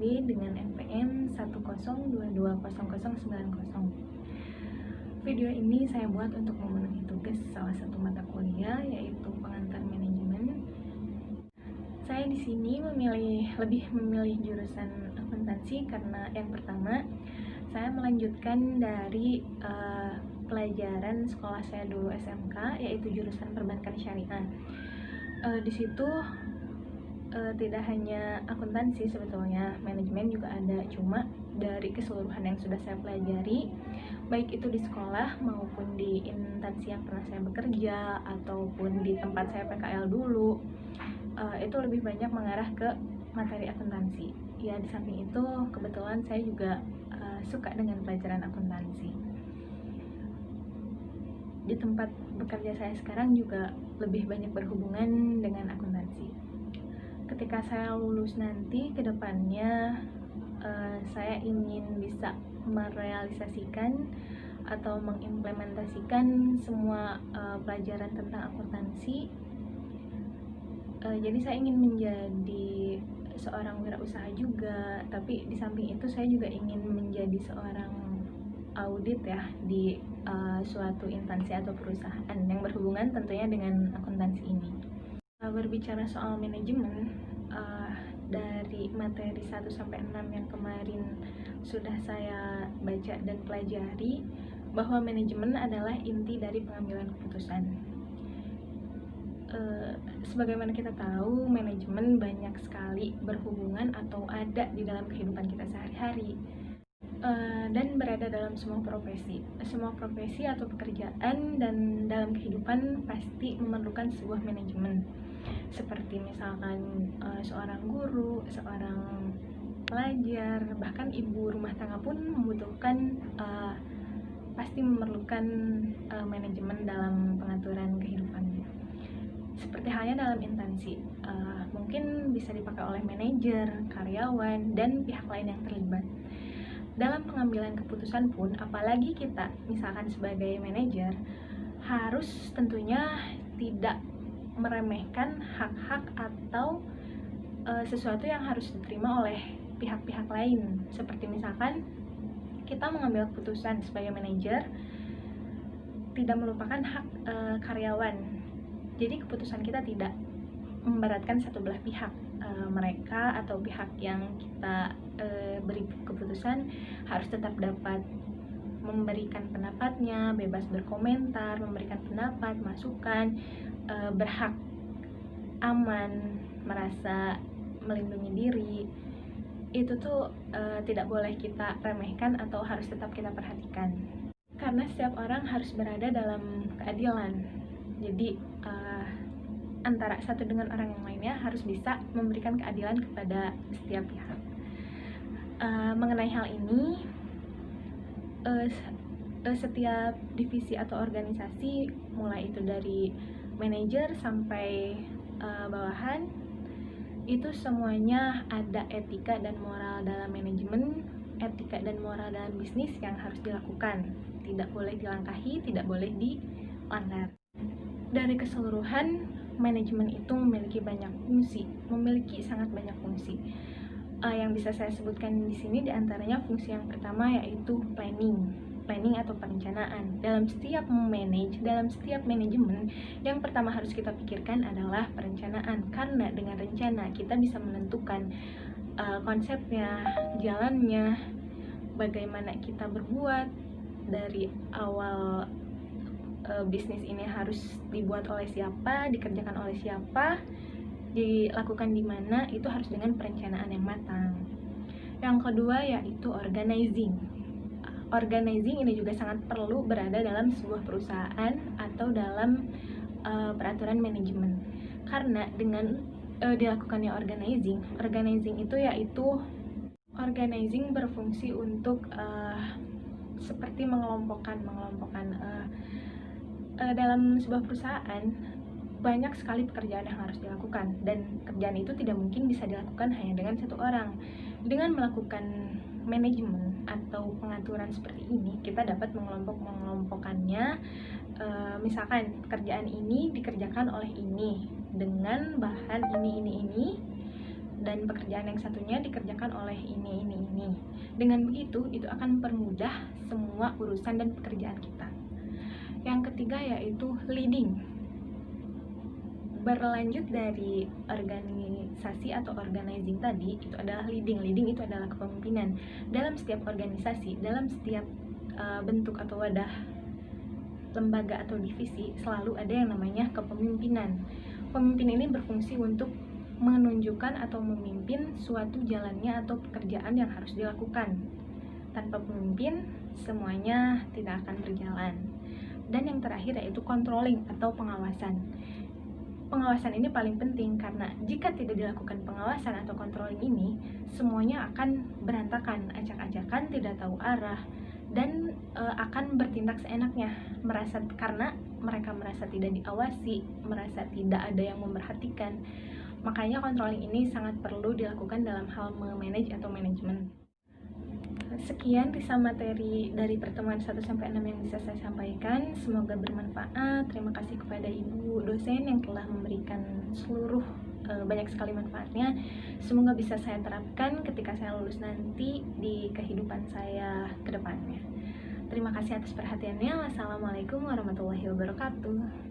SID dengan NPM 102200090. Video ini saya buat untuk memenuhi tugas salah satu mata kuliah, yaitu pengantar manajemen. Saya di sini lebih memilih jurusan akuntansi karena yang pertama, saya melanjutkan dari pelajaran sekolah saya dulu SMK, yaitu jurusan perbankan syariah. Di situ tidak hanya akuntansi, sebetulnya manajemen juga ada, cuma dari keseluruhan yang sudah saya pelajari, baik itu di sekolah maupun di instansi yang pernah saya bekerja ataupun di tempat saya PKL dulu, itu lebih banyak mengarah ke materi akuntansi. Ya, di samping itu kebetulan saya juga suka dengan pelajaran akuntansi. Di tempat bekerja saya sekarang juga lebih banyak berhubungan dengan akuntansi. Ketika saya lulus nanti, ke depannya saya ingin bisa merealisasikan atau mengimplementasikan semua pelajaran tentang akuntansi. Jadi saya ingin menjadi seorang wirausaha juga, tapi di samping itu saya juga ingin menjadi seorang audit ya di suatu instansi atau perusahaan yang berhubungan tentunya dengan akuntansi ini. Berbicara soal manajemen, dari materi 1-6 yang kemarin sudah saya baca dan pelajari, bahwa manajemen adalah inti dari pengambilan keputusan. Sebagaimana kita tahu, manajemen banyak sekali berhubungan atau ada di dalam kehidupan kita sehari-hari, dan berada dalam semua profesi atau pekerjaan, dan dalam kehidupan pasti memerlukan sebuah manajemen. Seperti misalkan seorang guru, seorang pelajar, bahkan ibu rumah tangga pun membutuhkan pasti memerlukan manajemen dalam pengaturan kehidupannya. Seperti halnya dalam instansi, mungkin bisa dipakai oleh manajer, karyawan, dan pihak lain yang terlibat. Dalam pengambilan keputusan pun, apalagi kita misalkan sebagai manajer, harus tentunya tidak meremehkan hak-hak atau sesuatu yang harus diterima oleh pihak-pihak lain. Seperti misalkan kita mengambil keputusan sebagai manajer, tidak melupakan hak karyawan. Jadi keputusan kita tidak memberatkan satu belah pihak. Mereka atau pihak yang kita beri keputusan harus tetap dapat memberikan pendapatnya, bebas berkomentar, memberikan pendapat, masukan, berhak aman, merasa melindungi diri. Itu tuh tidak boleh kita remehkan atau harus tetap kita perhatikan, karena setiap orang harus berada dalam keadilan. Jadi antara satu dengan orang yang lainnya harus bisa memberikan keadilan kepada setiap pihak. Mengenai hal ini, setiap divisi atau organisasi, mulai itu dari manajer sampai bawahan, itu semuanya ada etika dan moral dalam manajemen, etika dan moral dalam bisnis yang harus dilakukan. Tidak boleh dilangkahi, tidak boleh dilanggar. Dari keseluruhan, manajemen itu memiliki sangat banyak fungsi. Yang bisa saya sebutkan di sini diantaranya fungsi yang pertama, yaitu planning atau perencanaan. Dalam setiap manajemen, yang pertama harus kita pikirkan adalah perencanaan, karena dengan rencana kita bisa menentukan konsepnya, jalannya, bagaimana kita berbuat dari awal. Bisnis ini harus dibuat oleh siapa, dikerjakan oleh siapa, dilakukan di mana, itu harus dengan perencanaan yang matang. Yang kedua yaitu organizing. Organizing ini juga sangat perlu berada dalam sebuah perusahaan atau dalam peraturan manajemen, karena dengan dilakukannya organizing itu yaitu organizing berfungsi untuk seperti mengelompokkan dalam sebuah perusahaan banyak sekali pekerjaan yang harus dilakukan, dan kerjaan itu tidak mungkin bisa dilakukan hanya dengan satu orang. Dengan melakukan manajemen atau pengaturan seperti ini, kita dapat mengelompokkannya. Misalkan pekerjaan ini dikerjakan oleh ini dengan bahan ini, dan pekerjaan yang satunya dikerjakan oleh ini. Dengan begitu, itu akan mempermudah semua urusan dan pekerjaan kita. Yang ketiga yaitu leading. Berlanjut dari organisasi atau organizing tadi, itu adalah leading. Leading itu adalah kepemimpinan. Dalam setiap organisasi, dalam setiap bentuk atau wadah, lembaga atau divisi, selalu ada yang namanya kepemimpinan. Pemimpin ini berfungsi untuk menunjukkan atau memimpin suatu jalannya atau pekerjaan yang harus dilakukan. Tanpa pemimpin, semuanya tidak akan berjalan. Dan yang terakhir yaitu controlling atau pengawasan. Pengawasan ini paling penting karena jika tidak dilakukan pengawasan atau controlling ini, semuanya akan berantakan, acak-acakan, tidak tahu arah, dan akan bertindak seenaknya, karena mereka merasa tidak diawasi, merasa tidak ada yang memperhatikan. Makanya controlling ini sangat perlu dilakukan dalam hal memanage atau manajemen. Sekian risa materi dari pertemuan 1-6 yang bisa saya sampaikan. Semoga bermanfaat. Terima kasih kepada Ibu dosen yang telah memberikan seluruh banyak sekali manfaatnya. Semoga bisa saya terapkan ketika saya lulus nanti di kehidupan saya ke depannya. Terima kasih atas perhatiannya. Wassalamualaikum warahmatullahi wabarakatuh.